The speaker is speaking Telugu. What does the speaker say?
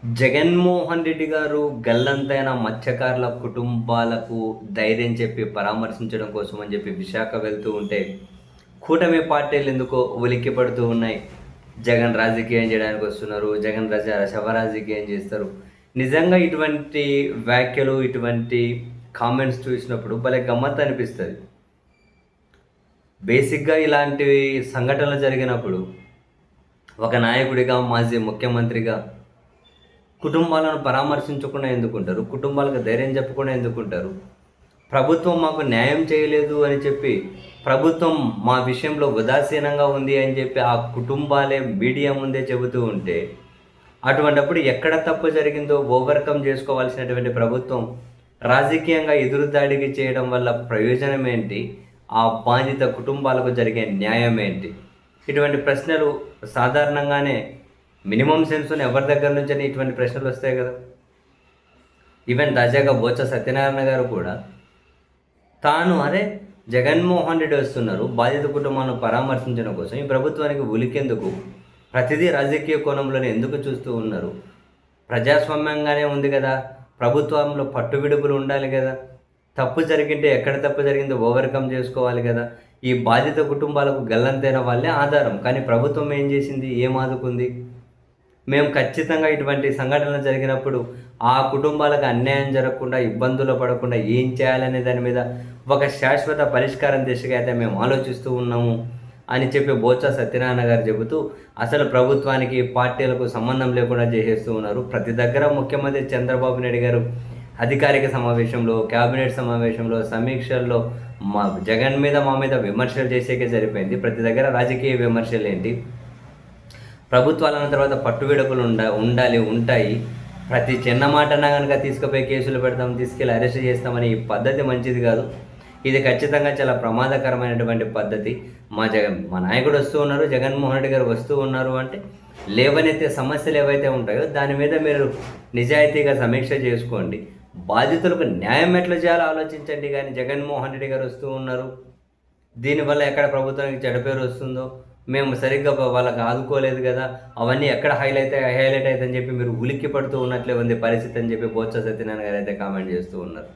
జగన్మోహన్ రెడ్డి గారు గల్లంతైన మత్స్యకారుల కుటుంబాలకు ధైర్యం చెప్పి పరామర్శించడం కోసం అని చెప్పి విశాఖ వెళ్తూ ఉంటే, కూటమి పార్టీలు ఎందుకో ఉలిక్కిపడుతూ ఉన్నాయి. జగన్ రాజకీయం చేయడానికి వస్తున్నారు. జగన్ శవ రాజకీయం చేస్తారు. నిజంగా ఇటువంటి వ్యాఖ్యలు, ఇటువంటి కామెంట్స్ చూసినప్పుడు భలే గమ్మత్తు అనిపిస్తది. బేసిక్‌గా ఇలాంటి సంఘటనలు జరిగినప్పుడు ఒక నాయకుడిగా, మాజీ ముఖ్యమంత్రిగా కుటుంబాలను పరామర్శించకుండా ఎందుకుంటారు? కుటుంబాలకు ధైర్యం చెప్పకుండా ఎందుకుంటారు? ప్రభుత్వం మాకు న్యాయం చేయలేదు అని చెప్పి, ప్రభుత్వం మా విషయంలో ఉదాసీనంగా ఉంది అని చెప్పి ఆ కుటుంబాలే మీడియా ముందే చెబుతూ ఉంటే, అటువంటప్పుడు ఎక్కడ తప్పు జరిగిందో ఓవర్‌కమ్ చేసుకోవాల్సినటువంటి ప్రభుత్వం రాజకీయంగా ఎదురుదాడికి చేయడం వల్ల ప్రయోజనం ఏంటి? ఆ బాధిత కుటుంబాలకు జరిగే న్యాయం ఏంటి? ఇటువంటి ప్రశ్నలు సాధారణంగానే మినిమమ్ సెన్స్‌ని ఎవరి దగ్గర నుంచైనా ఇటువంటి ప్రశ్నలు వస్తాయి కదా! ఈవెన్ తాజాగా బొత్స సత్యనారాయణ గారు కూడా అరే జగన్మోహన్ రెడ్డి వస్తున్నారు, బాధిత కుటుంబాలను పరామర్శించడం కోసం ఈ ప్రభుత్వానికి ఉలికెందుకు? ప్రతిదీ రాజకీయ కోణంలోనే ఎందుకు చూస్తూ ఉన్నారు? ప్రజాస్వామ్యంగానే ఉంది కదా! ప్రభుత్వంలో పట్టువిడుపులు ఉండాలి కదా! తప్పు జరిగింటే ఎక్కడ తప్పు జరిగిందో ఓవర్‌కమ్ చేసుకోవాలి కదా! ఈ బాధిత కుటుంబాలకు గల్లంతైన వాళ్ళే ఆధారం. కానీ ప్రభుత్వం ఏం చేసింది? ఏం ఆదుకుంది? మేము ఖచ్చితంగా ఇటువంటి సంఘటనలు జరిగినప్పుడు ఆ కుటుంబాలకు అన్యాయం జరగకుండా, ఇబ్బందులు పడకుండా ఏం చేయాలనే దాని మీద ఒక శాశ్వత పరిష్కారం దిశగా అయితే మేము ఆలోచిస్తూ ఉన్నాము అని చెప్పి బొత్స సత్యనారాయణ గారు చెబుతూ, అసలు ప్రభుత్వానికి, పార్టీలకు సంబంధం లేకుండా చేసేస్తూ ఉన్నారు. ప్రతి దగ్గర ముఖ్యమంత్రి చంద్రబాబు నాయుడు గారు అధికారిక సమావేశంలో, కేబినెట్ సమావేశంలో, సమీక్షల్లో జగన్ మీద, మా మీద విమర్శలు చేసేకే సరిపోయింది. ప్రతి దగ్గర రాజకీయ విమర్శలు ఏంటి? ప్రభుత్వాలన్న తర్వాత పట్టువిడుపులు ఉంటాయి. ప్రతి చిన్న మాటన్నా కనుక తీసుకుపోయి కేసులు పెడతాం, తీసుకెళ్ళి అరెస్ట్ చేస్తామని ఈ పద్ధతి మంచిది కాదు. ఇది ఖచ్చితంగా చాలా ప్రమాదకరమైనటువంటి పద్ధతి. మా నాయకుడు వస్తూ ఉన్నారు, జగన్మోహన్ రెడ్డి గారు వస్తూ ఉన్నారు అంటే లేవనెత్తే సమస్యలు ఏవైతే ఉంటాయో దాని మీద మీరు నిజాయితీగా సమీక్ష చేసుకోండి. బాధితులకు న్యాయం ఎట్లా చేయాలో ఆలోచించండి. కానీ జగన్మోహన్ రెడ్డి గారు వస్తూ ఉన్నారు, దీనివల్ల ఎక్కడ ప్రభుత్వానికి చెడ్డ పేరు వస్తుందో, మేము సరిగ్గా వాళ్ళకి ఆదుకోలేదు కదా, అవన్నీ ఎక్కడ హైలైట్ అవుతుందని చెప్పి మీరు ఉలిక్కి పడుతూ ఉన్నట్లే ఉంది పరిస్థితి అని చెప్పి బొత్స సత్యనారాయణ గారు అయితే కామెంట్ చేస్తూ ఉన్నారు.